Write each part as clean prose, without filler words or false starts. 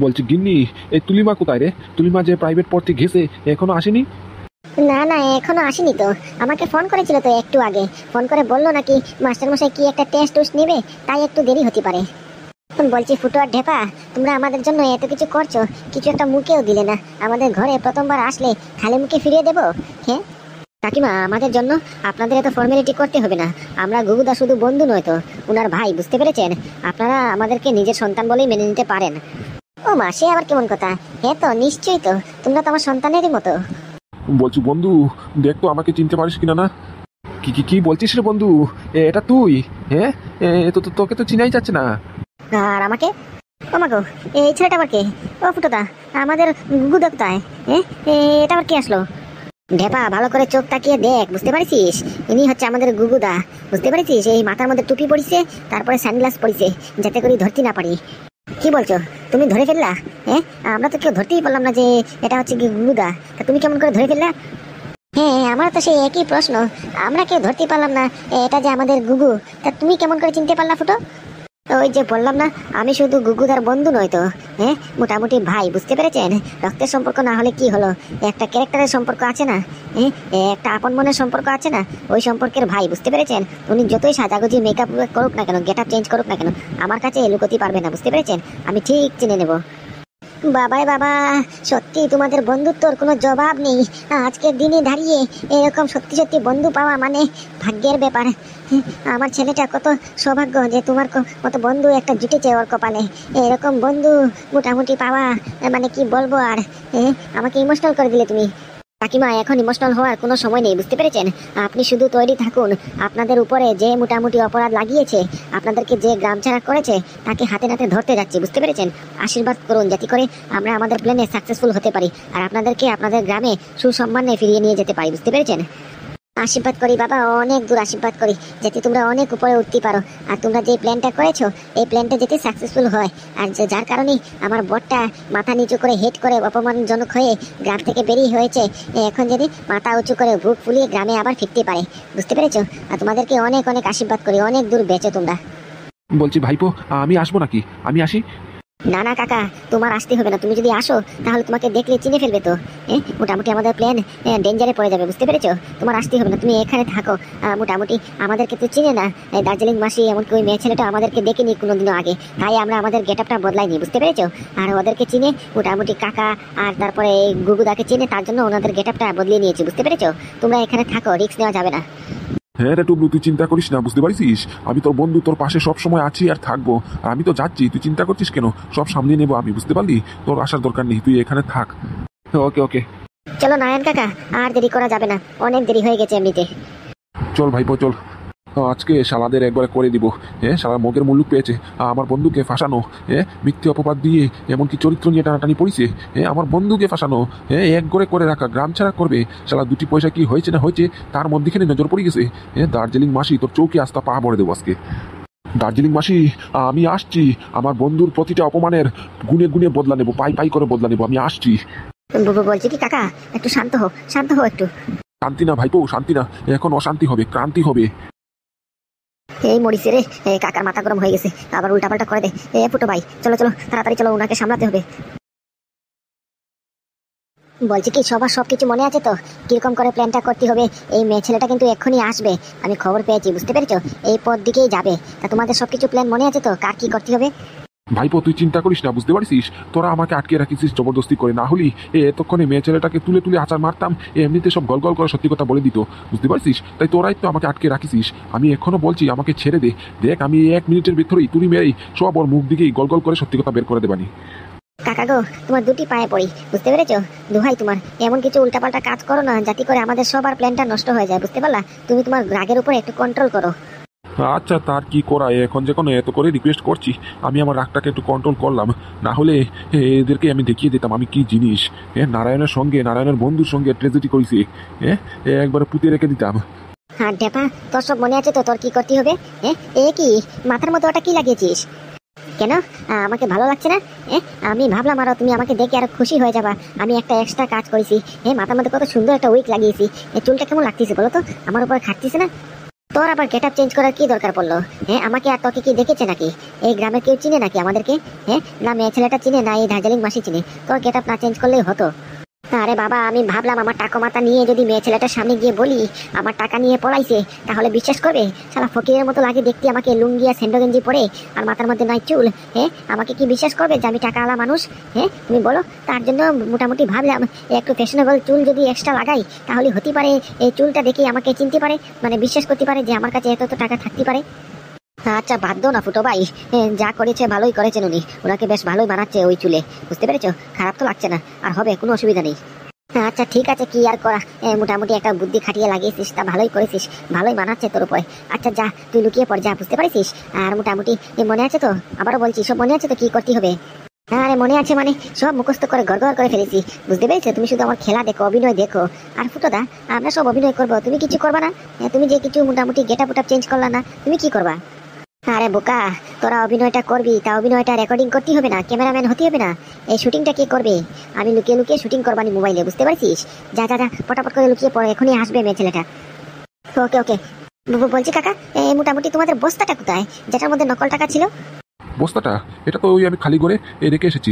বলছি গিন্নি, এই তুলিমা কোথায় রে? তুলিমা যে প্রাইভেট পড়তে গেছে এখনো আসেনি? না না, এখনো আসেনি তো। আমাকে ফোন করেছিল তো একটু আগে, ফোন করে বললো নাকি মাস্টার মশাই কি একটা টেস্ট নেবে, তাই একটু দেরি হতে পারে। বলছি ফুটো আর ঢেপা, তোমরা আমাদের জন্য এত কিছু করছো, কিছু একটা মুখেও দিলে না। আমাদের ঘরে প্রথমবার আসলে খালি মুখে ফিরিয়ে দেবো? হ্যাঁ কাকিমা, আমাদের জন্য আপনাদের এত ফর্মালিটি করতে হবে না। আমরা গুগুদা শুধু বন্ধু নয় তো, উনার ভাই, বুঝতে পেরেছেন? আপনারা আমাদেরকে নিজের সন্তান বলেই মেনে নিতে পারেন। ও মা, সে আবার কেমন কথা? হ্যাঁ তো নিশ্চয়ই তো, তোমরা তো আমার সন্তানেরই মতো। বলছি বন্ধু, দেখ তো আমাকে চিনতে পারিস কিনা না। কি কি কি বলছিস রে বন্ধু? এটা তুই? হ্যাঁ, তোকে তো চিনাই যাচ্ছে না। আর আমাকে? ও মা গো, এই ছেলেটা আবার কে? ও ফুটোদা, আমাদের গুগুদা কোথায়? এটা আবার কে আসলো? ঢেপা, ভালো করে চোখ তাকিয়ে দেখ, বুঝতে পারছিস? ইনি হচ্ছে আমাদের গুগুদা, বুঝতে পারছিস? এই মাথার মধ্যে টুপি পরিছে, তারপরে সানগ্লাস পরিছে, যাতে করে ধরতে না পারি। কি বলছো, তুমি ধরে ফেললা? হ্যাঁ, আমরা তো কেউ ধরতেই পারলাম না যে এটা হচ্ছে কি গুগুদা। তা তুমি কেমন করে ধরে ফেললা? হ্যাঁ, আমার তো সেই একই প্রশ্ন, আমরা কেউ ধরতেই পারলাম না এটা যে আমাদের গুগু। তা তুমি কেমন করে চিনতে পারলা ফুটো? ওই যে বললাম না, আমি শুধু গুগুদার বন্ধু নয় তো, হ্যাঁ, মোটামুটি ভাই, বুঝতে পেরেছেন? রক্তের সম্পর্ক না হলে কি হলো, একটা ক্যারেক্টারের সম্পর্ক আছে না, হ্যাঁ, একটা আপন মনের সম্পর্ক আছে না, ওই সম্পর্কের ভাই, বুঝতে পেরেছেন? উনি যতই সাজাগুজি মেকআপ করুক না কেন, গেট আপ চেঞ্জ করুক না কেন, আমার কাছে লুকোতে পারবে না, বুঝতে পেরেছেন? আমি ঠিক চিনে নেব। বাবাই বাবা, সত্যি তোমাদের বন্ধুত্বর কোনো জবাব নেই। আজকের দিনে দাঁড়িয়ে এরকম সত্যি সত্যি বন্ধু পাওয়া মানে ভাগ্যের ব্যাপার। আমার ছেলেটা কত সৌভাগ্য যে তোমার মতো বন্ধু একটা জুটেছে ওর কপালে। এরকম বন্ধু মোটামুটি পাওয়া মানে কি বলবো আর। আমাকে ইমোশনাল করে দিলে তুমি। কাকিমা, এখন ইমোশনাল হওয়ার কোনো সময় নেই, বুঝতে পেরেছেন? আপনি শুধু তৈরি থাকুন। আপনাদের উপরে যে মোটামুটি অপরাধ লাগিয়েছে, আপনাদেরকে যে গ্রাম ছাড়া করেছে, তাকে হাতে নাতে ধরতে যাচ্ছে, বুঝতে পেরেছেন? আশীর্বাদ করুন যাতে করে আমরা আমাদের প্ল্যানে সাকসেসফুল হতে পারি, আর আপনাদেরকে আপনাদের গ্রামে সুসম্মানে ফিরিয়ে নিয়ে যেতে পারি, বুঝতে পেরেছেন? আশীর্বাদ করি বাবা, অনেক দূর আশীর্বাদ করি, যাতে তোমরা অনেক উপরে উঠতে পারো। আর তোমরা যে প্ল্যানটা করেছো, এই প্ল্যানটা যাতে সাকসেসফুল হয়, আর যার কারণে আমার বরটা মাথা নিচু করে হেড করে অপমানজনক হয়ে গ্রাম থেকে বেরিয়ে হয়েছে, এখন যদি মাথা উঁচু করে বুক ফুলিয়ে গ্রামে আবার ফিরতে পারে, বুঝতে পেরেছো? আর তোমাদেরকে অনেক অনেক আশীর্বাদ করি, অনেক দূর বেঁচো তোমরা। বলছি ভাইপো, আমি আসবো নাকি? আমি আসি? না না কাকা, তোমার আসতে হবে না। তুমি যদি আসো তাহলে তোমাকে দেখলে চিনে ফেলবে তো। মোটামুটি আমাদের প্ল্যান ডেঞ্জারে পড়ে যাবে, বুঝতে পেরেছো? তোমার আসতে হবে না, তুমি এখানে থাকো। মোটামুটি আমাদেরকে তো চিনে না দার্জিলিং মাসি, এমনকি ওই মেয়ে ছেলেটা আমাদেরকে দেখেনি কোনোদিনও আগে, তাই আমরা আমাদের গেট আপটা বদলাইনি, বুঝতে পেরেছো? আর ওদেরকে চিনে মোটামুটি কাকা, আর তারপরে গুগুদাকে চিনে, তার জন্য ওনাদের গেট আপটা বদলিয়ে নিয়েছি, বুঝতে পেরেছো? তোমরা এখানে থাকো, রিস্ক নেওয়া যাবে না। হ্যাঁ রে টুবলু, তুই চিন্তা করিস না, বুঝতে পারছিস? আমি তোর বন্ধু, তোর পাশে সব সময় আছি আর থাকবো। আর আমি তো যাচ্ছি, তুই চিন্তা করছিস কেন? সব সামলিয়ে নেবো আমি, বুঝতে পারলি? তোর আসার দরকার নেই, তুই এখানে থাক। ওকে ওকে। চলো নারায়ণ কাকা, আর দেরি করা যাবে না, অনেক দেরি হয়ে গেছে এমনিতে। চল ভাইপো চল, আজকে শালাদের একবারে করে দিব। শালার মগের মুল্লুক পেয়েছে, আমার বন্ধুকে ফাঁসানো, মিথ্যে অপবাদ দিয়ে এমনকি চরিত্র নিয়ে টানাটানি পড়িছে, আমার বন্ধুকে ফাঁসানো, এক করে করে রাখা, গ্রাম ছাড়া করবে। শালা দুটি পয়সা কি হয়েছে না হয়েছে তার মধ্যেখানে নজর পড়ে গেছে। দার্জিলিং মাসি, তোর চৌকি আস্তা পা ভরে দেবো আজকে। দার্জিলিং মাসি, আমি আসছি। আমার বন্ধুর প্রতিটা অপমানের গুনে গুনে বদলা নেবো, পাই পাই করে বদলা নেবো, আমি আসছি। বলছি কি কাকা, একটু শান্ত হো, শান্ত হো একটু। শান্তি না ভাইপো, শান্তি না, এখন অশান্তি হবে, ক্রান্তি হবে। এই মরিছে রে, কাকার মাথা গরম হয়ে গেছে, আবার উল্টাপাল্টা করে দে। ফুটো ভাই, চলো চলো তাড়াতাড়ি চলো, ওনাকে সামলাতে হবে। বলছি কি, সবার সবকিছু মনে আছে তো? কিরকম করে প্ল্যানটা করতে হবে? এই মেয়ে ছেলেটা কিন্তু এক্ষুনি আসবে, আমি খবর পেয়েছি, বুঝতে পেরেছো? এই পথ দিকেই যাবে। তা তোমাদের সবকিছু প্ল্যান মনে আছে তো, কার কি করতে হবে? ভাইপো তুই চিন্তা করিস না, বুঝতে পারছিস? তোরা আমাকে আটকে রাখিস জবরদস্তি করে, না হলি এতক্ষণে মেয়ে ছেলেটাকে তুলে তুলে আচার মারতাম, এমনিতে সব গল গল করে সত্যি কথা বলে দিত, বুঝতে পারছিস? তাই তোরাই তো আমাকে আটকে রাখিস। আমি এখনো বলছি আমাকে ছেড়ে দে, দেখ আমি 1 মিনিটের ভিতরেই তুই মেরেই সব ওর মুখ দিকেই গল গল করে সত্যি কথা বের করে দেবানি। কাকা গো, তোমার দুটি পায়ে পড়ি, বুঝতে পেরেছো? দুহাই তোমার, এমন কিছু উল্টাপাল্টা কাজ করো না যাতে করে আমাদের সবার প্ল্যানটা নষ্ট হয়ে যায়, বুঝতে পারলা? তুমি তোমার রাগের উপর একটু কন্ট্রোল করো। আচ্ছা, তার কি করা, এখন যখন এত করে রিকোয়েস্ট করছি, আমি আমার রাগটাকে একটু কন্ট্রোল করলাম। না হলে এদেরকে আমি দেখিয়ে দিতাম আমি কি জিনিস। নারায়ণের সঙ্গে, নারায়ণের বন্ধুর সঙ্গে ট্রেজেডি করেছি, একবারে পুঁতে রেখে দিতাম। হ্যাঁ ডেপা, তোর সব মনে আছে তো? তোর কি করতে হবে? কি মাথার মধ্যে ওটা কি লাগিয়েছিস? কেন আমাকে ভালো লাগছে না? আমি ভাবলাম আরো তুমি আমাকে দেখে আরো খুশি হয়ে যাবা। আমি একটা এক্সট্রা কাজ করেছি, মাথার মধ্যে কত সুন্দর একটা উইক লাগিয়েছি। চুলটা কেমন লাগতেছে বলো তো? আমার উপর খাটতিছে না? তোর আবার গেট আপ চেঞ্জ করার কি দরকার পড়লো? হ্যাঁ, আমাকে আর তোকে কি দেখেছে নাকি? এই গ্রামের কেউ চিনে নাকি আমাদেরকে? হ্যাঁ, না মেয়ে ছেলেটা চিনে, না এই দার্জিলিং মাসি চিনে। তোর গেট আপ না চেঞ্জ করলেই হতো। আরে বাবা, আমি ভাবলাম আমার টাকা মাথা নিয়ে যদি মেয়ে ছেলেটার সামনে গিয়ে বলি আমার টাকা নিয়ে পড়াইছে, তাহলে বিশ্বাস করবে। শালা ফকিরের মতো লাগে দেখতে আমাকে, লুঙ্গি আর সেন্ডো গেঞ্জি পরে, আর মাথার মধ্যে নাই চুল। হ্যাঁ, আমাকে কি বিশ্বাস করবে যে আমি টাকাওয়ালা মানুষ? হ্যাঁ, তুমি বলো। তার জন্য মোটামুটি ভাবলাম একটু ফ্যাশনেবল চুল যদি এক্সট্রা লাগাই, তাহলে হতে পারে এই চুলটা দেখে আমাকে চিনতে পারে, মানে বিশ্বাস করতে পারে যে আমার কাছে এত টাকা থাকতে পারে। আচ্ছা, বাদ দাও না ফুটো ভাই, যা করেছে ভালোই করেছেন উনি। ওনাকে বেশ ভালোই বানাচ্ছে ওই চুলে, বুঝতে পেরেছো? খারাপ তো লাগছে না, আর হবে, কোনো অসুবিধা নেই। আচ্ছা ঠিক আছে, কি আর করা, মোটামুটি একটা বুদ্ধি খাটিয়ে লাগিয়েছিস, তা ভালোই করেছিস, ভালোই মানাচ্ছে তোর উপরে। আচ্ছা যা, তুই লুকিয়ে পড়, যা, বুঝতে পারিস? আর মোটামুটি মনে আছে তো? আবারও বলছি, সব মনে আছে তো কি করতে হবে? আরে মনে আছে মানে, সব মুখস্থ করে গড়গড় করে ফেলেছি, বুঝতে পেরেছো? তুমি শুধু আমার খেলা দেখো, অভিনয় দেখো। আর ফুটোদা, আমরা সব অভিনয় করবো, তুমি কিছু করবা না? তুমি যে কিছু মোটামুটি গেট আপ চেঞ্জ করলা না, তুমি কি করবা? আরে বোকা, তোরা অভিনয়টা করবি, তা অভিনয়টা রেকর্ডিং করতে হবে না? ক্যামেরাম্যান হতে হবে না? এই শুটিংটা কে করবে? আমি লুকিয়ে লুকিয়ে শুটিং করবানি মোবাইলে, বুঝতে পারছিস? যা যা যা, পটাপট করে লুকিয়ে পড়ে, এখনই আসবে মেয়ে ছেলেটা। ওকে ওকে। বলছি কাকা, মোটামুটি তোমাদের বস্তাটা কোথায়, যেটার মধ্যে নকল টাকা ছিল? বস্তাটা? এটা তো ওই আমি খালি করে রেখে এসেছি।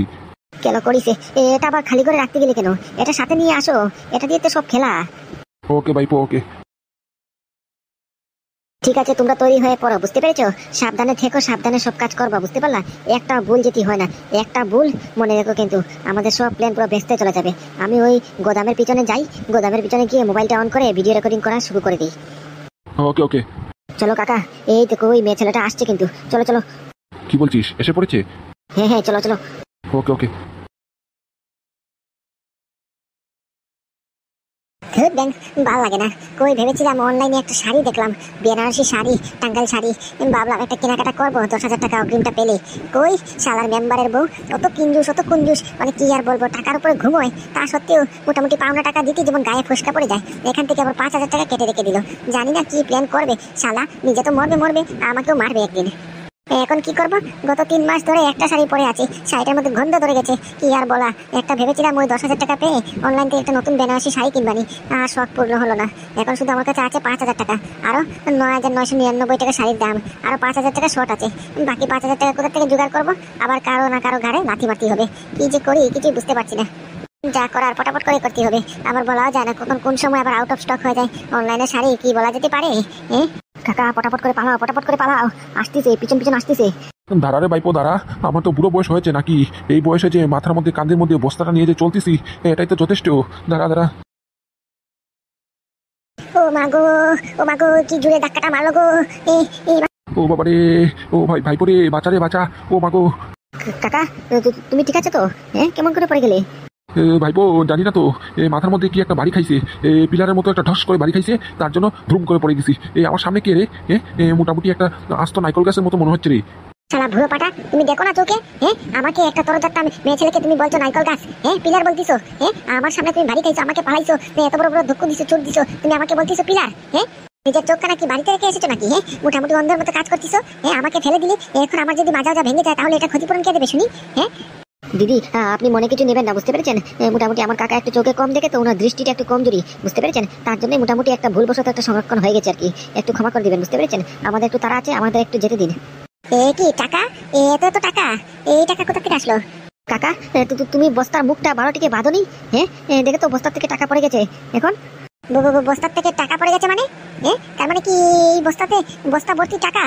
কেন করিস? এটা আবার খালি করে রাখতে গেলে কেন? এটা সাথে নিয়ে আসো, এটা দিয়ে তো সব খেলা। ওকে ভাইপো, ওকে। ঠিক আছে, তোমরা তৈরি হয়ে পড়ো, বুঝতে পেরেছো? সাবধানে থেকো, সাবধানে সব কাজ করবা, বুঝতে পারলা? একটা ভুল যেতে হয় না, একটা ভুল মনে রেখো, কিন্তু আমাদের সব প্ল্যান পুরো ভেস্তে চলে যাবে। আমি ওই গোদামের পিছনে যাই, গোদামের পিছনে গিয়ে মোবাইলটা অন করে ভিডিও রেকর্ডিং করা শুরু করে দিই। ওকে ওকে। চলো কাকা, এই দেখো ওই মেয়ে ছেলেটা আসছে কিন্তু, চলো চলো। কি বলছিস, এসে পড়েছে? হ্যাঁ হ্যাঁ, চলো চলো। ওকে ওকে। ভালো লাগে না। কই ভেবেছিলাম অনলাইনে একটা শাড়ি দেখলাম, বেনারসি শাড়ি, টাঙ্গাইল শাড়ি। ভাবলাম একটা কেনাকাটা করবো, 10,000 টাকা অগ্রিমটা পেলে। কই শালার মেম্বারের বউ অত কিঞ্জুস, অত কুঞ্জুস, মানে কি আর বলবো, টাকার উপরে ঘুমোয়। তা সত্ত্বেও মোটামুটি পাওনা টাকা দিতে যেমন গায়ে ফসকা পড়ে যায়, এখান থেকে আবার 5,000 টাকা কেটে রেখে দিল। জানি না কি প্ল্যান করবে শালা, নিজে তো মরবে মরবে, আমাকেও মারবে একদিন। এখন কি করব? গত 3 মাস ধরে একটা শাড়ি পরে আছি, শাড়িটার মধ্যে গন্ধ ধরে গেছে, কি আর বলা। একটা ভেবেছিলাম ওই 10,000 টাকা পেয়ে অনলাইন থেকে একটা নতুন বেনারসি শাড়ি কিনবানি, আর শখ পূর্ণ হলো না। এখন শুধু আমার কাছে আছে 5,000 টাকা, আরো 9,999 টাকা শাড়ির দাম, আরো 5,000 টাকা শর্ট আছে। বাকি 5,000 টাকা কোথা থেকে জোগাড় করবো? আবার কারো না কারো ঘাড়ে লাথি মারতে হবে। কি যে করি কিছুই বুঝতে পারছি না। যা করার পটাপট করে করতে হবে, আবার বলাও যায় না কখন কোন সময় আবার আউট অফ স্টক হয়ে যায়। অনলাইনে শাড়ি কি বলা যেতে পারে? কাকা পটাপট করে পালাও, পটাপট করে পালাও, আসতেছে, পিছন পিছন আসতেছে। দাঁড়া রে ভাইপো দাঁড়া, আমার তো বুড়ো বয়স হয়েছে নাকি? এই বয়সে যে মাথার মধ্যে কাঁধের মধ্যে বস্তাটা নিয়ে যে চলতেছি, এটাই তো যথেষ্ট। দাঁড়া দাঁড়া। ও মাগো, ও মাগো, কি জোরে ধাক্কাটা মারলো গো। ও বাবা রে, ও ভাইপো রে, বাঁচা রে বাঁচা, ও মাগো। কাকা, তুমি ঠিক আছে তো? কেমন করে পড়ে গেলে? ভাইপো জানি না তো, মাথার মধ্যে কি একটা বাড়ি খাইছে, পিলারের মতো একটা ঢস করে বাড়ি খাইছে, তার জন্য ধুম করে পড়ে গেছি। আমার সামনে কে রে? মোটামুটি একটা আস্ত নাইকল গাছের মতো মনে হচ্ছে রে। শালা ভুয়ো পাটা, তুমি দেখো না চোখে? আমাকে একটা তরজাত্তা মেয়ে ছেলেকে তুমি বলছো নাইকল গাছ, পিলার বলতিছো? আমার সামনে তুমি বাড়ি খাইছো, আমাকে পালাইছো, এত বড় বড় ধক্কু দিছো, চোট দিছো, তুমি আমাকে বলতিছো পিলার? নিজের চোখটা নাকি বাড়িতে রেখে এসেছো নাকি? মোটামুটি অন্ধের মতো কাজ করতিছো, আমাকে ফেলে দিলি। এখন আমার যদি মাজা ভেঙে যায়, তাহলে এটা ক্ষতিপূরণ কে দেবে শুনি? দিদি, আপনি মনে কিছু নেবেন না, বুঝতে পেরেছেন? মোটামুটি আমার কাকা একটু চোখে কম দেখে তো, ওনার দৃষ্টিটা একটু কমজোরি, বুঝতে পেরেছেন? তার জন্যই মোটামুটি একটা ভুলবশত একটা সংরক্ষণ হয়ে গেছে আর কি। একটু ক্ষমা করে দিবেন, বুঝতে পেরেছেন? আমাদের একটু তাড়া আছে, আমাদের একটু যেতে দিন। কি টাকা? এত এত টাকা? এই টাকা কোথা থেকে আসলো? কাকা, তুমি বস্তার মুখটা 12টিকে বাঁধনি? দেখে তো বস্তার থেকে টাকা পড়ে গেছে। এখন বস্তার থেকে টাকা পড়ে গেছে মানে? তার মানে কি এই বস্তা ভর্তি টাকা?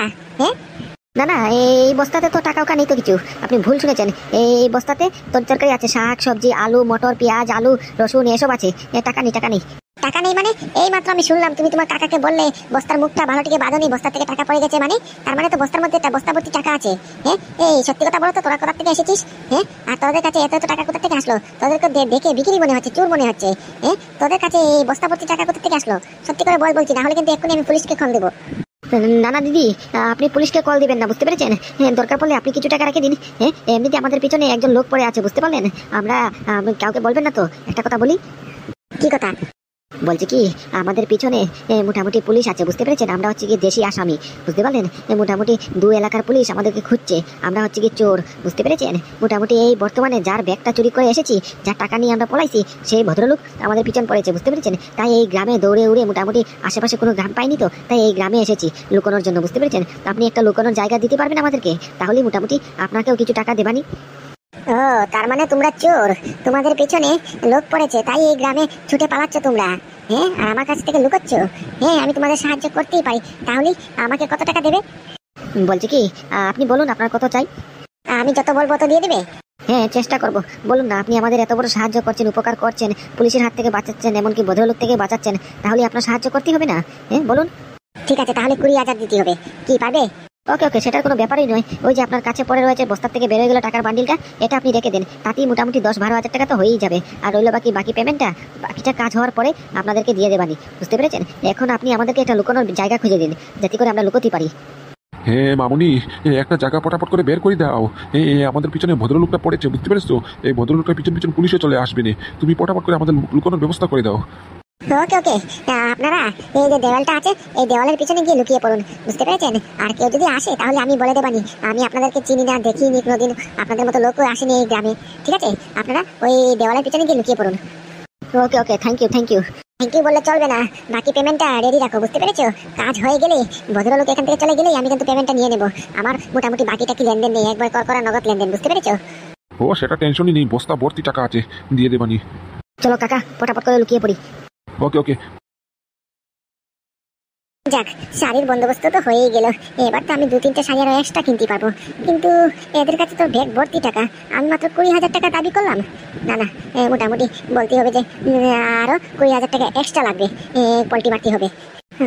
না না, এই বস্তাতে তো টাকা ওকা নেই তো কিছু, আপনি ভুল শুনেছেন। এই বস্তাতে তরকারি আছে, শাক সবজি, আলু মটর পেঁয়াজ আলু রসুন এসব আছে। টাকা নেই, টাকা নেই। টাকা নেই মানে? এই মাত্র আমি শুনলাম তুমি তোমার কাকাকে বললে বস্তার মুখটা ভালো থেকে বাঁধনি, বস্তা থেকে টাকা পড়ে গেছে, মানে তার মানে তো বস্তার মধ্যে বস্তা ভর্তি টাকা আছে। এই সত্যি কথা বলো তো, তোরা কোথা থেকে এসেছিস? আর তোদের কাছে এত এত টাকা কোথা থেকে আসলো? তোদেরকে দেখে বিক্রি মনে হচ্ছে, চোর মনে হচ্ছে। তোদের কাছে এই বস্তা ভর্তি টাকা কোথা থেকে আসলো? সত্যি করে বলছি, না হলে কিন্তু এক্ষুনি আমি পুলিশকে কল দেবো। না না দিদি, আপনি পুলিশকে কল দিবেন না, বুঝতে পেরেছেন? দরকার পড়লে আপনি কিছু টাকা রেখে দিন। এমনিতে আমাদের পিছনে একজন লোক পড়ে আছে, বুঝতে পারলেন? আমরা কাউকে বলবেন না তো? একটা কথা বলি। কি কথা? বলছি কি, আমাদের পিছনে মোটামুটি পুলিশ আছে, বুঝতে পেরেছেন? আমরা হচ্ছে কি দেশি আসামি, বুঝতে পারলেন? মোটামুটি দু এলাকার পুলিশ আমাদেরকে খুঁজছে, আমরা হচ্ছে কি চোর, বুঝতে পেরেছেন? মোটামুটি এই বর্তমানে যার ব্যাগটা চুরি করে এসেছি, যার টাকা নিয়ে আমরা পলাইছি, সেই ভদ্রলোক আমাদের পিছন পড়েছে, বুঝতে পেরেছেন? তাই এই গ্রামে দৌড়ে উড়ে মোটামুটি আশেপাশে কোনো গ্রাম পাইনি, তো তাই এই গ্রামে এসেছি লুকোনোর জন্য, বুঝতে পেরেছেন? আপনি একটা লুকোনোর জায়গা দিতে পারবেন আমাদেরকে, তাহলে মোটামুটি আপনাকেও কিছু টাকা দেবানি। ও, তার মানে তোমরা চোর, তোমাদের পেছনে লোক পড়েছে, তাই এই গ্রামে ছুটে পালাচ্ছ তোমরা, হ্যাঁ? আর আমার কাছ থেকে লুকোচ্ছ? হ্যাঁ, আমি তোমাদের সাহায্য করতেই পারি, তাহলে আমাকে কত টাকা দেবে? বলছি কি, আপনি বলুন আপনার কত চাই। আমি যত বলবো তত দিয়ে দেবে? হ্যাঁ, চেষ্টা করব। বলুন না, আপনি আমাদের এত বড় সাহায্য করছেন, উপকার করছেন, পুলিশের হাত থেকে বাঁচাচ্ছেন, এমনকি ভদ্রলোক থেকে বাঁচাচ্ছেন, তাহলে আপনার সাহায্য করতেই হবে না? হ্যাঁ, বলুন। ঠিক আছে, তাহলে 20,000 দিতে হবে, কি পারবে? ওকে ওকে, সেটার কোনো ব্যাপারই নয়। ওই যে আপনার কাছে পড়ে রয়েছে বস্তার থেকে বেরোয় গেল টাকার বান্ডিলটা, এটা আপনি রেখে দেন, তাতেই মোটামুটি 10-12 হাজার টাকা তো হয়েই যাবে। আর রইল বাকি পেমেন্টটা, বাকিটা কাজ হওয়ার পরে আপনাদেরকে দিয়ে দেবানি, বুঝতে পেরেছেন? এখন আপনি আমাদেরকে একটা লুকোনোর জায়গা খুঁজে দিন, যাতে করে আমরা লুকোতে পারি। হ্যাঁ মামুনি, একটা জায়গা পটাপট করে বের করে দাও। আমাদের পিছনে ভদ্রলোকটা পড়েছে, বুঝতে পেরেছো? এই ভদ্রলোকটার পিছন পিছন পুলিশে চলে আসবে না, তুমি পটাপট করে আমাদের লুকোনোর ব্যবস্থা করে দাও। ওকে ওকে, আপনারা এই যে দেওয়ালটা আছে, এই দেওয়ালের পিছনে গিয়ে লুকিয়ে পড়ুন, বুঝতে পেরেছেন? আর কেউ যদি আসে তাহলে আমি বলে দেবানি, আমি আপনাদেরকে চিনি না, দেখিনি কোনোদিন, আপনাদের মতো লোকও আসেনি এই গ্রামে, ঠিক আছে? আপনারা ওই দেওয়ালের পিছনে গিয়ে লুকিয়ে পড়ুন। Okay okay, thank you thank you. Thank you বললে চলবে না, বাকি পেমেন্টটা রেডি রাখো, বুঝতে পেরেছো? কাজ হয়ে গেলে, ভদ্রলোক এখান থেকে চলে গেলেই আমি কিন্তু পেমেন্টটা নিয়ে নেবো। আমার মোটামুটি বাকিটা কি লেনদেন নেই, একবার করা নগদ লেনদেন, বুঝতে পেরেছো? ও সেটা টেনশনই নেই, বস্তা ভর্তি টাকা আছে, দিয়ে দেবানি। চলো কাকা, পটাপট করে লুকিয়ে পড়ি। ওকে ওকে। যাক, শাড়ির বন্দোবস্ত তো হয়েই গেল, এবার তো আমি 2-3টে শাড়ি আরো এক্সট্রা কিনতে পারবো। কিন্তু এদের কাছে তো ব্যাগ ভর্তি টাকা, আমি মাত্র 20,000 টাকা দাবি করলাম। না না, মোটামুটি বলতে হবে যে আরো 20,000 টাকা এক্সট্রা লাগবে, পল্টি মারতে হবে।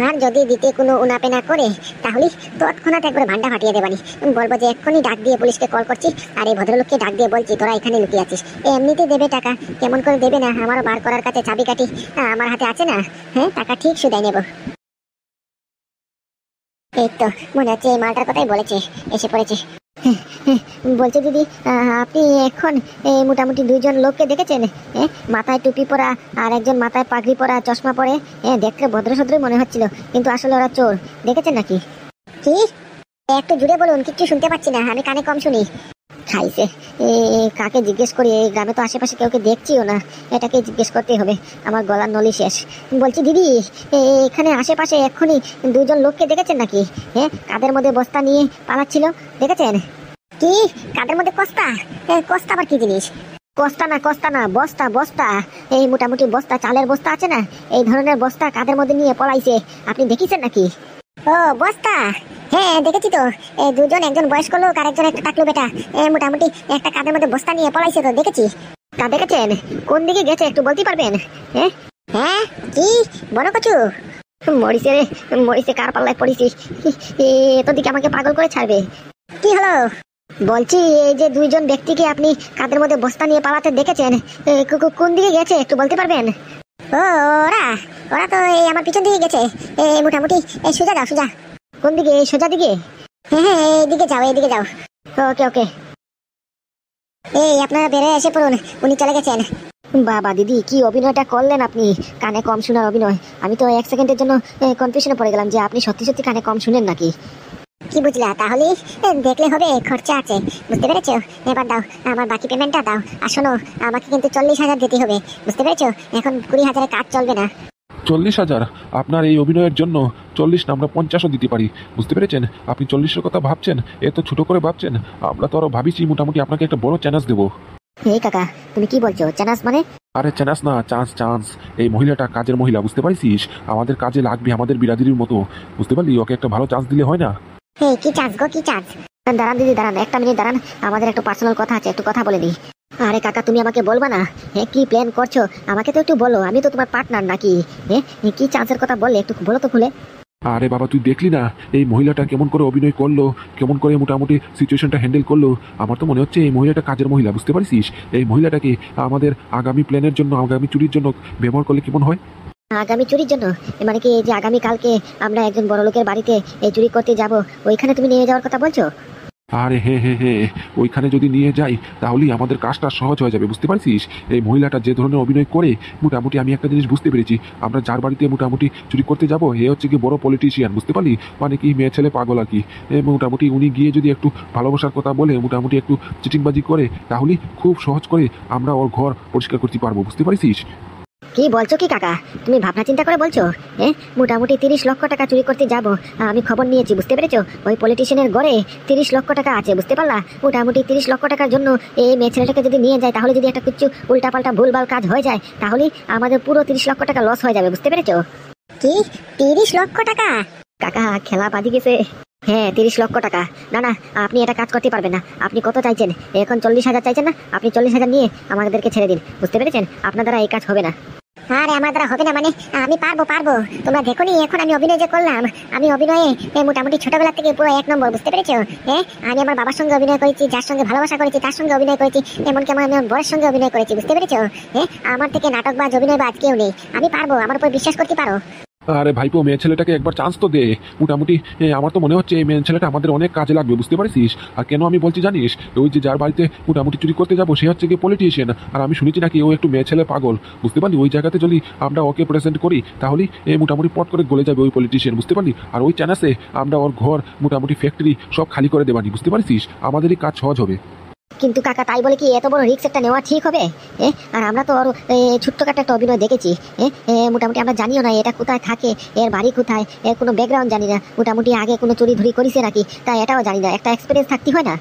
আর যদি দিতে কোনো উনাপেনা করে, তাহলে তৎক্ষণাৎ একবার ভান্ডা ফাটিয়ে দেবানি, বলবো যে এক্ষুনি ডাক দিয়ে পুলিশকে কল করছি, আর এই ভদ্রলোককে ডাক দিয়ে বলছি তোরা এখানে লুকিয়ে আছিস। এমনিতে দেবে টাকা, কেমন করে দেবে না? আমারও বার করার কাছে চাবিকাঠি আমার হাতে আছে না, হ্যাঁ? টাকা ঠিক সুদাই নেব। এই তো মনে হচ্ছে এই মালটার কথাই বলেছে, এসে পড়েছে। বলছে দিদি, আপনি এখন মোটামুটি 2জন লোককে দেখেছেন, মাথায় টুপি পরা আর একজন মাথায় পাগড়ি পরা, চশমা পরে, দেখতে ভদ্রসদ্রই মনে হচ্ছিল, কিন্তু আসলে ওরা চোর, দেখেছেন নাকি? কি? একটু জুড়ে বলুন, কিচ্ছু শুনতে পাচ্ছি না, আমি কানে কম শুনি। খাইছে, কাকে জিজ্ঞেস করি? এই গ্রামে তো আশেপাশে কাউকে দেখছিও না, এটাকে জিজ্ঞেস করতেই হবে, আমার গলার নলি শেষ। বলছি দিদি, এখানে আশেপাশে এক্ষুনি 2জন লোককে দেখেছেন নাকি? কাদের মধ্যে বস্তা নিয়ে পালাচ্ছিল, দেখেছেন? কি? কাদের মধ্যে কস্তা? কস্তা আবার কি জিনিস? কস্তা না, বস্তা বস্তা, এই মোটামুটি বস্তা, চালের বস্তা আছে না, এই ধরনের বস্তা কাদের মধ্যে নিয়ে পলাইছে, আপনি দেখেছেন নাকি? ও বস্তা, হ্যাঁ দেখেছি তো, 2জন, একজন বয়স্ক লোক আর একজন একটা টাকলু বেটা, মোটামুটি একটা কাদের মধ্যে বস্তা নিয়ে পলাইছে, তো দেখেছি। তা দেখেছেন? কোন দিকে গেছে একটু বলতে পারবেন? হ্যাঁ কি বড় কচু? মরিছে রে, মরিছে, কার পাল্লায় পড়েছি, এতদিকে আমাকে পাগল করে ছাড়বে। কি হলো? বলছি এই যে 2জন ব্যক্তিকে আপনি কাদের মধ্যে বস্তা নিয়ে পালাতে দেখেছেন, কোন দিকে গেছে একটু বলতে পারবেন? ও ওরা ওরা তো এই আমার পিছন দিকে গেছে, মোটামুটি সোজা যাও, সোজা। কোন দিকে? এই সোজা দিকে? হ্যাঁ হ্যাঁ, এইদিকে যাও, এইদিকে যাও। ওকে ওকে, এই আপনারা বেরিয়ে এসে পড়ুন, উনি চলে গেছেন। বাবা দিদি, কি অভিনয়টা করলেন আপনি, কানে কম শোনার অভিনয়। আমি তো 1 সেকেন্ডের জন্য কনফিউশনে পড়ে গেলাম যে আপনি সত্যি সত্যি কানে কম শুনেন নাকি। কি বুঝলা? তাহলে দেখলে হবে, খরচা আছে, বুঝতে পেরেছো? এবার দাও আমার বাকি পেমেন্টটা দাও, আর শোনো, আমাকে কিন্তু 40,000 দিতে হবে, বুঝতে পেরেছো? এখন 20,000-এ কাজ চলবে না। 40,000? আপনার এই অভিনয়ের জন্য 40 না, আমরা 50ও দিতে পারি, বুঝতে পেরেছেন? আপনি 40-এর কথা ভাবছেন, এত ছোট করে ভাবছেন, আমরা তো আরো ভাবিছি মোটামুটি আপনাকে একটা বড় চ্যালেঞ্জ দেবো। এই কাকা, তুমি কি বলছো? চ্যানেলস মানে? আরে চ্যালেঞ্জ না, চান্স চান্স। এই মহিলাটা কাজের মহিলা, বুঝতে পারছিস? আমাদের কাজে লাগবে, আমাদের বিরাদির মতো, বুঝতে পারলি? ওকে একটা ভালো চান্স দিলে হয় না? এই কি চান্স গো, কি চান্স? দাঁড়ান দিদি, দাঁড়ান, 1 মিনিট দাঁড়ান, আমাদের একটু পার্সোনাল কথা আছে, একটু কথা বলে নিই। আরে কাকা, তুমি আমাকে বলবা না? কি প্ল্যান করছো আমাকে তো একটু বলো, আমি তো তোমার পার্টনার নাকি। কি চান্সের কথা বললে একটু বলো তো খুলে। আরে বাবা, তুই দেখলি না এই মহিলাটা কেমন করে অভিনয় করলো, কেমন করে মোটামুটি সিচুয়েশনটা হ্যান্ডেল করলো? আমার তো মনে হচ্ছে এই মহিলাটা কাজের মহিলা, বুঝতে পারছিস? এই মহিলাটাকে আমাদের আগামী প্ল্যানের জন্য, আগামী চুরির জন্য ব্যবহার করলে কেমন হয়? আগামী চুরির জন্য? মানে কি এই যে আগামী কালকে আমরা একজন বড় লোকের বাড়িতে এই চুরি করতে যাব, ওইখানে তুমি নিয়ে যাওয়ার কথা বলছো? আরে হ্যাঁ হ্যাঁ হ্যাঁ, ওইখানে যদি নিয়ে যাই তাহলেই আমাদের কাজটা সহজ হয়ে যাবে, বুঝতে পারছিস? এই মহিলাটা যে ধরনের অভিনয় করে, মোটামুটি আমি একটা জিনিস বুঝতে পেরেছি। আমরা যার বাড়িতে মোটামুটি চুরি করতে যাব, এ হচ্ছে কি বড় পলিটিশিয়ান, বুঝতে পারলি? মানে কি মেয়ে ছেলে পাগল আর কি। মোটামুটি উনি গিয়ে যদি একটু ভালোবাসার কথা বলে, মোটামুটি একটু চিটিংবাজি করে, তাহলে খুব সহজ করে আমরা ওর ঘর পরিষ্কার করতে পারবো, বুঝতে পারছিস? কি বলছো কি কাকা? তুমি ভাবনা চিন্তা করে বলছো? মোটামুটি 30 লক্ষ টাকা চুরি করতে যাব। আমি খবর নিয়েছি, বুঝতে পেরেছো? ওই পলিটিশিয়ানের ঘরে 30 লক্ষ টাকা আছে, বুঝতে পারলা? মোটামুটি 30 লক্ষ টাকার জন্য এই মেয়ে ছেলেটাকে যদি নিয়ে যায়, তাহলে যদি একটা কিছু উল্টাপাল্টা ভুলভাল কাজ হয়ে যায়, তাহলে আমাদের পুরো 30 লক্ষ টাকা লস হয়ে যাবে, বুঝতে পেরেছো? কি 30 লক্ষ টাকা? কাকা খেলা বাজি গেছে। হ্যাঁ, 30 লক্ষ টাকা। না না, আপনি এটা কাজ করতে পারবেন না। আপনি কত চাইছেন? এখন 40,000 চাইছেন না? আপনি 40,000 নিয়ে আমাদেরকে ছেড়ে দিন, বুঝতে পেরেছেন? আপনার দ্বারা এই কাজ হবে না। আরে আমার দ্বারা হবে না মানে? আমি পারবো পারবো। তোমরা দেখো নি এখন আমি অভিনয় যে করলাম, আমি অভিনয়ে মোটামুটি ছোটবেলা থেকে পুরো 1 নম্বর, বুঝতে পেরেছো? আমি আমার বাবার সঙ্গে অভিনয় করেছি, যার সঙ্গে ভালোবাসা করেছি তার সঙ্গে অভিনয় করেছি, এমনকি আমার বরের সঙ্গে অভিনয় করেছি, বুঝতে পেরেছো? আমার থেকে নাটকবাজ অভিনয়বাজ কেউ নেই। আমি পারবো, আমার উপর বিশ্বাস করতে পারো। আরে ভাইপো, মেয়ে ছেলেটাকে একবার চান্স তো দে। মোটামুটি আমার তো মনে হচ্ছে এই মেয়ে ছেলেটা আমাদের অনেক কাজে লাগবে, বুঝতে পারছিস? আর কেন আমি বলছি জানিস? ওই যে যার বাড়িতে মোটামুটি চুরি করতে যাবো, সে হচ্ছে গিয়ে পলিটিশিয়ান, আর আমি শুনেছি নাকি ও একটু মেয়ে ছেলে পাগল, বুঝতে পারলি? ওই জায়গাতে যদি আমরা ওকে প্রেজেন্ট করি, তাহলে মোটামুটি পট করে গলে যাবে ওই পলিটিশিয়ান, বুঝতে পারলি? আর ওই চ্যানেসে আমরা ওর ঘর মোটামুটি ফ্যাক্টরি সব খালি করে দেবানি, বুঝতে পারছিস? আমাদেরই কাজ সহজ হবে। কিন্তু কাকা তাই বলে কি এত বড় রিস্ক একটা নেওয়া ঠিক হবে? আর আমরা তো ওর ছোট্টখাটো একটা অভিনয় দেখেছি। মোটামুটি আমরা জানিও না এটা কোথায় থাকে, এর বাড়ি কোথায়, এর কোনো ব্যাকগ্রাউন্ড জানি না, মোটামুটি আগে কোনো চুরি ধুরি করেছে নাকি তাই এটাও জানি না। একটা এক্সপিরিয়েন্স থাকতে হয় না?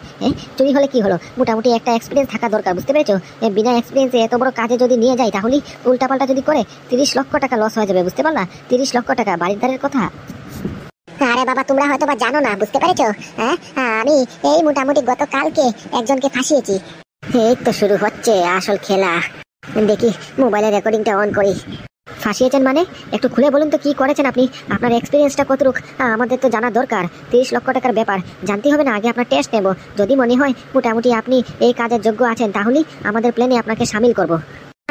চুরি হলে কি হলো, মোটামুটি একটা এক্সপিরিয়েন্স থাকা দরকার, বুঝতে পেরেছো? বিনা এক্সপিরিয়েন্সে এত বড় কাজে যদি নিয়ে যাই, তাহলে উল্টাপাল্টা যদি করে 30 লক্ষ টাকা লস হয়ে যাবে, বুঝতে পারলা? 30 লক্ষ টাকা বাড়ির দ্বারের কথা। আরে বাবা, তোমরা হয়তো বা জানো না, বুঝতে পেরেছো? আমি এই মোটামুটি গতকালকে একজনকে ফাঁসিয়েছি। এই তো শুরু হচ্ছে আসল খেলা। দেখি মোবাইলের রেকর্ডিংটা অন করি। ফাঁসিয়েছেন মানে? একটু খুলে বলুন তো কি করেছেন আপনি? আপনার এক্সপিরিয়েন্সটা কতটুক আমাদের তো জানা দরকার। 30 লক্ষ টাকার ব্যাপার জানতে হবে না? আগে আপনার টেস্ট নেব। যদি মনে হয় মোটামুটি আপনি এই কাজের যোগ্য আছেন, তাহলেই আমাদের প্ল্যানে আপনাকে সামিল করব।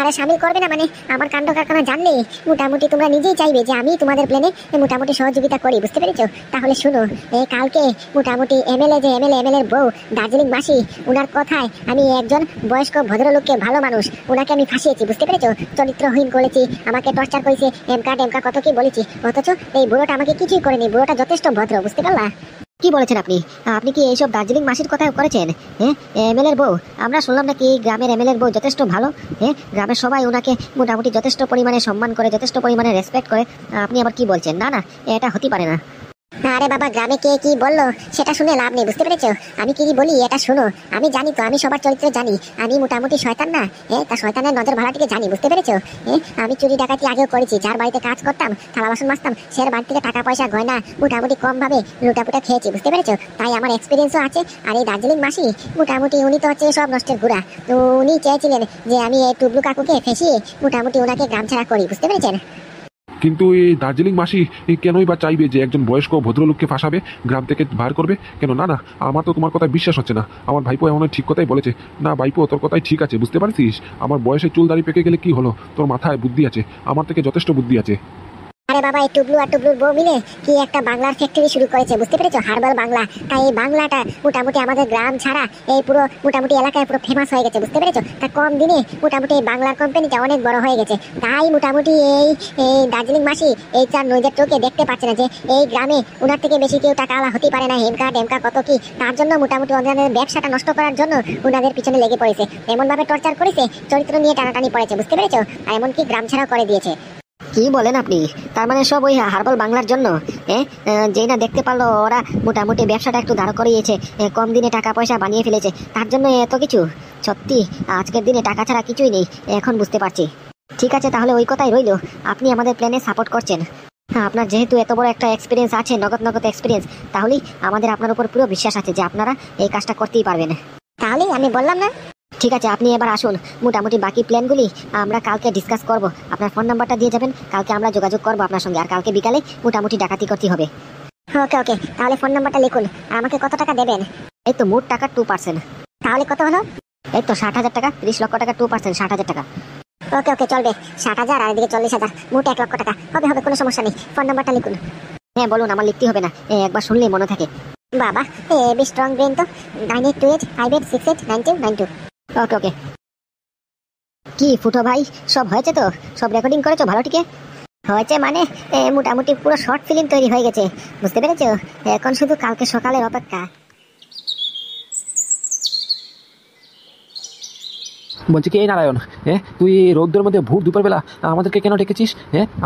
আরে সামিল করবে না মানে? আমার কাণ্ড কারখানা জানলে মোটামুটি তোমরা নিজেই চাইবে যে আমি তোমাদের প্ল্যানে মোটামুটি সহযোগিতা করি, বুঝতে পেরেছো? তাহলে শুনো, কালকে মোটামুটি এমএলএ এর বউ দার্জিলিং মাসি, ওনার কথায় আমি একজন বয়স্ক ভদ্রলোককে, ভালো মানুষ, ওনাকে আমি ফাঁসিয়েছি, বুঝতে পেরেছো? চরিত্রহীন করেছি, আমাকে টর্চার করেছে, এমকা কত কি বলেছি, অথচ এই বুড়োটা আমাকে কিছুই করেনি। বুড়োটা যথেষ্ট ভদ্র, বুঝতে পারলা? কি বলেছেন আপনি? আপনি কি এইসব দার্জিলিং মাসির কথা করেছেন? এমএলএর বউ? আমরা শুনলাম নাকি গ্রামের এমএলএর বউ যথেষ্ট ভালো। গ্রামের সবাই ওনাকে মোটামুটি যথেষ্ট পরিমাণে সম্মান করে, যথেষ্ট পরিমাণে রেসপেক্ট করে। আপনি আবার কি বলছেন? না না, এটা হতে পারে না। আরে বাবা, গ্রামে কে কি বললো সেটা শুনে লাভ নেই, বুঝতে পেরেছো? আমি কি বলি এটা শুনো। আমি জানি তো, আমি সবার চরিত্র জানি। আমি মোটামুটি শয়তান না? তা শয়তানের নজর ভাড়াটিকে জানি, বুঝতে পেরেছো? আমি চুরি ডাকাতি আগেও করেছি। যার বাড়িতে কাজ করতাম, থালা বাসন মাজতাম, সে বাড়ি থেকে টাকা পয়সা গয়না মোটামুটি কম ভাবে লুটাপুটা খেয়েছি, বুঝতে পেরেছো? তাই আমার এক্সপিরিয়েন্সও আছে। আর এই দার্জিলিং মাসি মোটামুটি উনি তো হচ্ছে সব নষ্টের গুড়া। তো উনি চেয়েছিলেন যে আমি এই টুবলু কাকুকে ফেসিয়ে মোটামুটি ওনাকে গ্রাম ছাড়া করি, বুঝতে পেরেছেন? কিন্তু এই দার্জিলিং মাসি কেনই বা চাইবে যে একজন বয়স্ক ভদ্রলোককে ফাঁসাবে, গ্রাম থেকে বার করবে কেন? না না, আমার তো তোমার কথায় বিশ্বাস হচ্ছে না। আমার ভাইপো এমন ঠিক কথাই বলেছে। না ভাইপো, তোর কথাই ঠিক আছে, বুঝতে পারছিস? আমার বয়সে চুল দাড়ি পেকে গেলে কি হলো? তোর মাথায় বুদ্ধি আছে, আমার থেকে যথেষ্ট বুদ্ধি আছে। আরে বাবা, এই টুবলু আর টুবলুর বউ মিলে কি একটা বাংলার ফ্যাক্টরি শুরু করেছে, বুঝতে পেরেছো? হার্বাল বাংলা। তাই এই বাংলাটা মোটামুটি আমাদের গ্রাম ছাড়া এই পুরো মোটামুটি এলাকায় পুরো ফেমাস হয়ে গেছে, বুঝতে পেরেছো? তা কম দিনে মোটামুটি এই বাংলার কোম্পানিটা অনেক বড় হয়ে গেছে। তাই মোটামুটি এই এই দার্জিলিং মাসি এই চার নজর চোখে দেখতে পাচ্ছে না যে এই গ্রামে ওনার থেকে বেশি কেউ টাকা আলা হতে পারে না, হেমকা টেমকা কত কি। তার জন্য মোটামুটি ওনাদের ব্যবসাটা নষ্ট করার জন্য ওনাদের পিছনে লেগে পড়েছে, এমনভাবে টর্চার করেছে, চরিত্র নিয়ে টানাটানি পড়েছে, বুঝতে পেরেছো? আর এমনকি গ্রাম ছাড়াও করে দিয়েছে। কি বলেন আপনি? তার মানে সব ওই হার্বাল বাংলার জন্য? যেই না দেখতে পারলো ওরা মোটামুটি ব্যবসাটা একটু দাঁড় করিয়েছে, কম দিনে টাকা পয়সা বানিয়ে ফেলেছে, তার জন্য এত কিছু? সত্যি আজকের দিনে টাকা ছাড়া কিছুই নেই, এখন বুঝতে পারছি। ঠিক আছে, তাহলে ওই কথাই রইলো, আপনি আমাদের প্ল্যানে সাপোর্ট করছেন। আপনার যেহেতু এত বড় একটা এক্সপিরিয়েন্স আছে, নগদ এক্সপিরিয়েন্স, তাহলেই আমাদের আপনার উপর পুরো বিশ্বাস আছে যে আপনারা এই কাজটা করতেই পারবেন। তাহলেই আমি বললাম না? ঠিক আছে, আপনি এবার আসুন। মোটামুটি বাকি প্ল্যানগুলি আমরা কালকে ডিসকাস করব। আপনার ফোন নাম্বারটা দিয়ে যাবেন, কালকে আমরা যোগাযোগ করবো আপনার সঙ্গে। আর কালকে বিকালে মোটামুটি ডাকাতি করতে হবে। ওকে ওকে, তাহলে ফোন নাম্বারটা লিখুন। আর আমাকে কত টাকা দেবেন? এই তো মোট টাকা 2%। তাহলে কত হলো? এই তো 60,000 টাকা। 30 লক্ষ টাকা 2% 60,000 টাকা। ওকে ওকে, চলবে। 60,000 আর এদিকে 40,000, মোট 1 লক্ষ টাকা হবে। কোনো সমস্যা নেই। ফোন নাম্বারটা লিখুন। হ্যাঁ বলুন, আমার লিখতে হবে না, একবার শুনলেই মনে থাকে। বাবা বি স্ট্রং ব্রেন তো। 9828 5868 9292। ওকে ওকে। কি ফুটো ভাই, সব হয়েছে তো? সব রেকর্ডিং করেছো ভালো টিকে? হয়েছে মানে মোটামুটি পুরো শর্ট ফিল্ম তৈরি হয়ে গেছে, বুঝতে পেরেছো? এখন শুধু কালকে সকালের অপেক্ষা। বলছি কি এই নারায়ণ, তুই রৌদ্রের মধ্যে ভোর দুপুরবেলা আমাদেরকে কেন ডেকেছিস?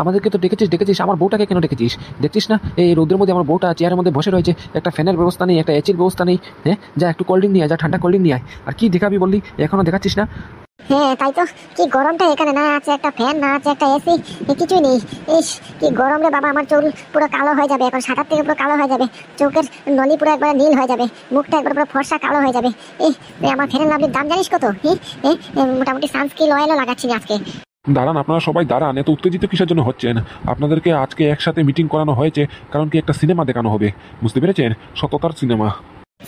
আমাদেরকে তো ডেকেছিস, আমার বউটাকে কেন ডেকেছিস? দেখছিস না এই রৌদ্রের মধ্যে আমার বউটা চেয়ারের মধ্যে বসে রয়েছে, একটা ফ্যানের ব্যবস্থা নেই, একটা এসির ব্যবস্থা নেই। যা একটু কোল্ড ড্রিঙ্ক নিয়ে আয়, যা ঠান্ডা কোল্ড ড্রিঙ্ক নিয়ে আয়। আর কি দেখাবি বললি, এখনো দেখাচ্ছিস না? হ্যাঁ তাই তো, কি গরমটা এখানে, না আছে একটা ফ্যান, না আছে একটা এসি, কিছুই নেই। ইস কি গরম রে বাবা, আমার চুল পুরো কালো হয়ে যাবে এখন, সাঁটার থেকে পুরো কালো হয়ে যাবে, চোখের নলি পুরো একবার নীল হয়ে যাবে, মুখটা একবার পুরো ফর্সা কালো হয়ে যাবে। আমার ফ্যানের লাভলির দাম জানিস কত? মোটামুটি সানস্ক্রিন অয়েলও লাগাচ্ছি না আজকে। দাঁড়ান, আপনারা সবাই দাঁড়ান। এত উত্তেজিত কিসের জন্য হচ্ছেন? আপনাদেরকে আজকে একসাথে মিটিং করানো হয়েছে কারণ কি একটা সিনেমা দেখানো হবে, বুঝতে পেরেছেন? সততার সিনেমা।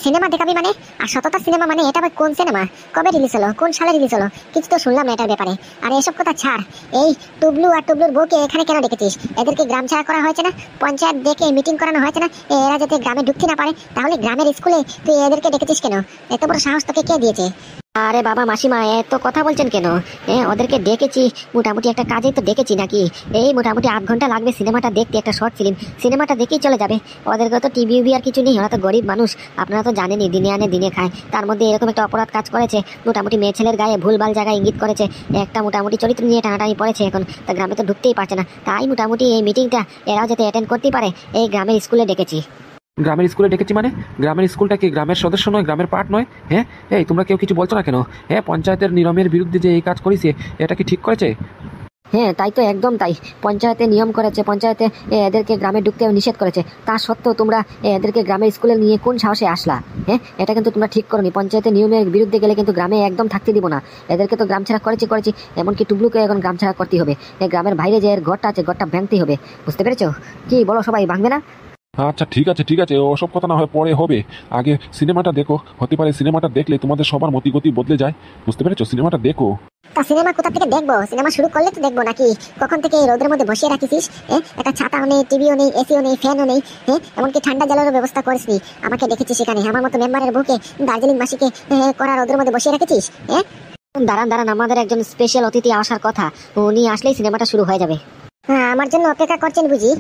সিনেমা দেখাবি মানে? আর সততা সিনেমা মানে? এটা আবার কোন সিনেমা? কবে রিলিজ হলো? কোন সালে রিলিজ হলো? কিছু তো শুনলাম না এটার ব্যাপারে। আর এসব কথা ছাড়, এই টুবলু আর টুবলুর বউকে এখানে কেন ডেকেছিস? এদেরকে গ্রাম ছাড়া করা হয়েছে না? পঞ্চায়েত ডেকে মিটিং করানো হয়েছে না? এরা যাতে গ্রামে ঢুকতে না পারে, তাহলে গ্রামের স্কুলে তুই এদেরকে ডেকেছিস কেন? এত বড় সাহস তোকে কে দিয়েছে? আরে বাবা মাসিমা, এত কথা বলছেন কেন? ওদেরকে ডেকেছি মোটামুটি একটা কাজেই তো ডেকেছি নাকি? এই মোটামুটি 8 ঘন্টা লাগবে সিনেমাটা দেখতে, একটা শর্ট ফিল্ম, সিনেমাটা দেখেই চলে যাবে। ওদেরকে তো টিভি আর কিছু নেই, ওরা তো গরিব মানুষ, আপনারা তো জানেনই, দিনে আনে দিনে খায়। তার মধ্যে এরকম একটা অপরাধ কাজ করেছে, মোটামুটি মেয়ে ছেলের গায়ে ভুলভাল জায়গায় ইঙ্গিত করেছে, একটা মোটামুটি চরিত্র নিয়ে টানাটানি পড়েছে এখন, তা গ্রামে তো ঢুকতেই পারছে না। তাই মোটামুটি এই মিটিংটা এরাও যাতে অ্যাটেন্ড করতেই পারে, এই গ্রামের স্কুলে ডেকেছি। গ্রামের স্কুলে ডেকেছি মানে? গ্রামের স্কুলটা কি গ্রামের সদস্য নয়, গ্রামের পার্ট নয়? এই তোমরা কেউ কিছু বলছো না কেন? পঞ্চায়েতের নিয়মের বিরুদ্ধে যে এই কাজ করেছে, এটা কি ঠিক করেছে? তাই তো, একদম তাই। পঞ্চায়েতে নিয়ম করেছে, পঞ্চায়েতে এদেরকে গ্রামে ঢুকতে নিষেধ করেছে, তা সত্ত্বেও তোমরা এদেরকে গ্রামের স্কুলে নিয়ে কোন সাহসে আসলা? এটা কিন্তু তোমরা ঠিক করনি। পঞ্চায়েতের নিয়মের বিরুদ্ধে গেলে কিন্তু গ্রামে একদম থাকতে দিব না। এদেরকে তো গ্রাম ছাড়া করেছি, এমনকি টুবলুকে এখন গ্রাম ছাড়া করতে হবে। গ্রামের বাইরে যে এর ঘরটা আছে, ঘরটা ভাঙতেই হবে, বুঝতে পেরেছো? কি বলো সবাই, ভাঙবে না? আচ্ছা ঠিক আছে ঠিক আছে, ওসব কথা না হয় পরে হবে, আগে সিনেমাটা দেখো। হতে পারে সিনেমাটা দেখলে তোমাদের সবার মতিগতি বদলে যায়, বুঝতে পেরেছো? সিনেমাটা দেখো। তা সিনেমা কোথা থেকে দেখবো? সিনেমা শুরু করলে তো দেখবো নাকি? কখন থেকে এই রোদের মধ্যে বসিয়ে রাখিস? একটা ছাতাও নেই, টিভিও নেই, এসিও নেই, ফ্যানও নেই, এমনকি ঠান্ডা জলেরও ব্যবস্থা করিসনি। আমাকে ডেকেছিস সেখানে, আমার মতো মেম্বারের বউকে দার্জিলিং মাসিকে করা রোদের মধ্যে বসিয়ে রেখেছিস? দাঁড়ান, আমাদের একজন স্পেশাল অতিথি আসার কথা, উনি আসলেই সিনেমাটা শুরু হয়ে যাবে। আমার জন্য অপেক্ষা করছেন বুঝি?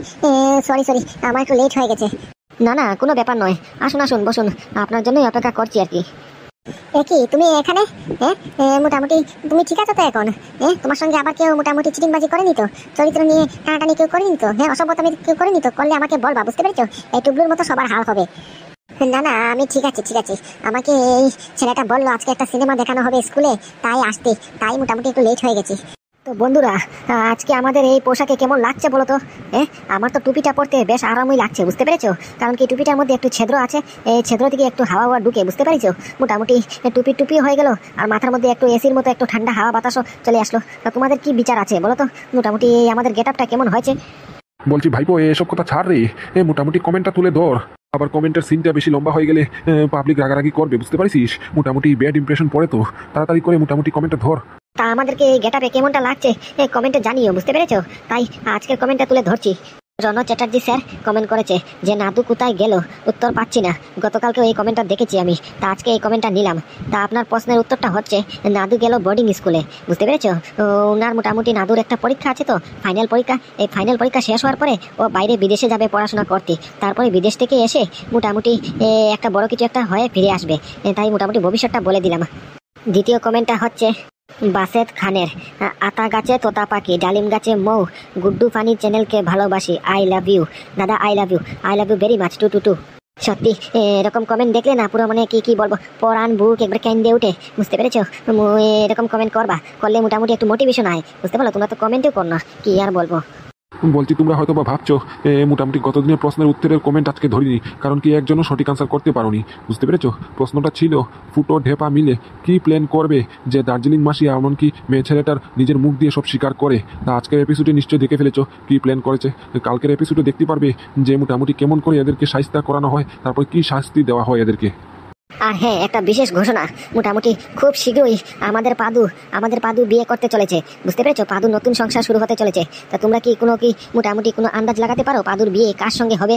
সরি আমার একটু লেট হয়ে গেছে। না কোনো ব্যাপার নয়, আসুন বসুন, আপনার জন্যই অপেক্ষা করছি আর কি। কি তুমি এখানে? মোটামুটি তুমি ঠিক আছো তো এখন? তোমার সঙ্গে আবার কেউ মোটামুটি চিটিংবাজি করেনি তো? চরিত্র নিয়ে টানাটানি কেউ করেনি তো? অসভ্যতামি কেউ করেনি তো? করলে আমাকে বলবা, বুঝতে পেরেছো? এই টুবলুর মতো সবার হাল হবে না। আমি ঠিক আছে। আমাকে এই ছেলেটা বললো আজকে একটা সিনেমা দেখানো হবে স্কুলে, তাই আসতে, তাই মোটামুটি একটু লেট হয়ে গেছি। তো বন্ধুরা, আজকে আমাদের এই পোশাকে কেমন লাগছে বলো তো? আমার তো টুপিটা পরতে বেশ আরামই লাগছে, বুঝতে পেরেছো? কারণ কি টুপিটার মধ্যে একটু ছিদ্র আছে, এই ছিদ্র থেকে একটু হাওয়া ঢুকে, বুঝতে পেরেছো? মোটামুটি টুপি হয়ে গেল, আর মাথার মধ্যে একটু এসির মতো একটু ঠান্ডা হাওয়া বাতাসও চলে আসলো। তা তোমাদের কি বিচার আছে বলো তো? মোটামুটি এই আমাদের গেট আপটা কেমন হয়েছে? বলছি ভাইপো, এসব কথা ছাড় রে, মোটামুটি কমেন্টটা তুলে ধর। আবার কমেন্টের সিনটা বেশি লম্বা হয়ে গেলে পাবলিক রাগারাগি করবে, বুঝতে পারছিস? মোটামুটি ব্যাড ইমপ্রেশন পড়ে তো, তাড়াতাড়ি করে মোটামুটি কমেন্টটা ধর। তা আমাদেরকে এই গেটআপে কেমনটা লাগছে কমেন্টে জানিও, বুঝতে পেরেছো? তাই আজকের কমেন্টটা তুলে ধরছি। রণ চ্যাটার্জি স্যার কমেন্ট করেছে যে নাদু কোথায় গেল, উত্তর পাচ্ছি না। গতকালকে এই কমেন্টটা দেখেছি আমি, তা আজকে এই কমেন্টটা নিলাম। তা আপনার প্রশ্নের উত্তরটা হচ্ছে নাদু গেল বোর্ডিং স্কুলে, বুঝতে পেরেছো? ওনার মোটামুটি নাদুর একটা পরীক্ষা আছে তো, ফাইনাল পরীক্ষা। এই ফাইনাল পরীক্ষা শেষ হওয়ার পরে ও বাইরে বিদেশে যাবে পড়াশোনা করতে, তারপরে বিদেশ থেকে এসে মোটামুটি একটা বড় কিছু একটা হয়ে ফিরে আসবে, তাই মোটামুটি ভবিষ্যৎটা বলে দিলাম। দ্বিতীয় কমেন্টটা হচ্ছে বাসেদ খানের, আতা গাছে তোতা পাখি, ডালিম গাছে মৌ, গুড্ডু ফানি চ্যানেলকে ভালোবাসি, আই লাভ ইউ দাদা, I love you very much too. সত্যি এরকম কমেন্ট দেখলে না পুরো মানে কি বলবো, পরাণ বুক একবার কেন্দ্রে উঠে, বুঝতে পেরেছো? এরকম কমেন্ট করলে মোটামুটি একটু মোটিভেশন হয়, বুঝতে পারলো? তোমরা তো কমেন্টও কর না, কি আর বলবো। বলছি তোমরা হয়তো বা ভাবছো মোটামুটি গতদিনের প্রশ্নের উত্তরের কমেন্ট আজকে ধরিনি, কারণ কি একজনও সঠিক আনসার করতে পারোনি, বুঝতে পেরেছো? প্রশ্নটা ছিল ফুটো ঢেপা মিলে কি প্ল্যান করবে যে দার্জিলিং মাসি এমনকি মেয়ে ছেলেটার নিজের মুখ দিয়ে সব স্বীকার করে। তা আজকের এপিসোডে নিশ্চয়ই দেখে ফেলেছো কি প্ল্যান করেছে। কালকের এপিসোডে দেখতে পারবে যে মোটামুটি কেমন করে এদেরকে শাস্তি করানো হয়, তারপর কি শাস্তি দেওয়া হয় এদেরকে। আর একটা বিশেষ ঘোষণা, মোটামুটি খুব শীঘ্রই আমাদের পাদু বিয়ে করতে চলেছে, বুঝতে পেরেছো? পাদু নতুন সংসার শুরু হতে চলেছে। তা তোমরা কি মোটামুটি কোনো আন্দাজ লাগাতে পারো পাদুর বিয়ে কার সঙ্গে হবে?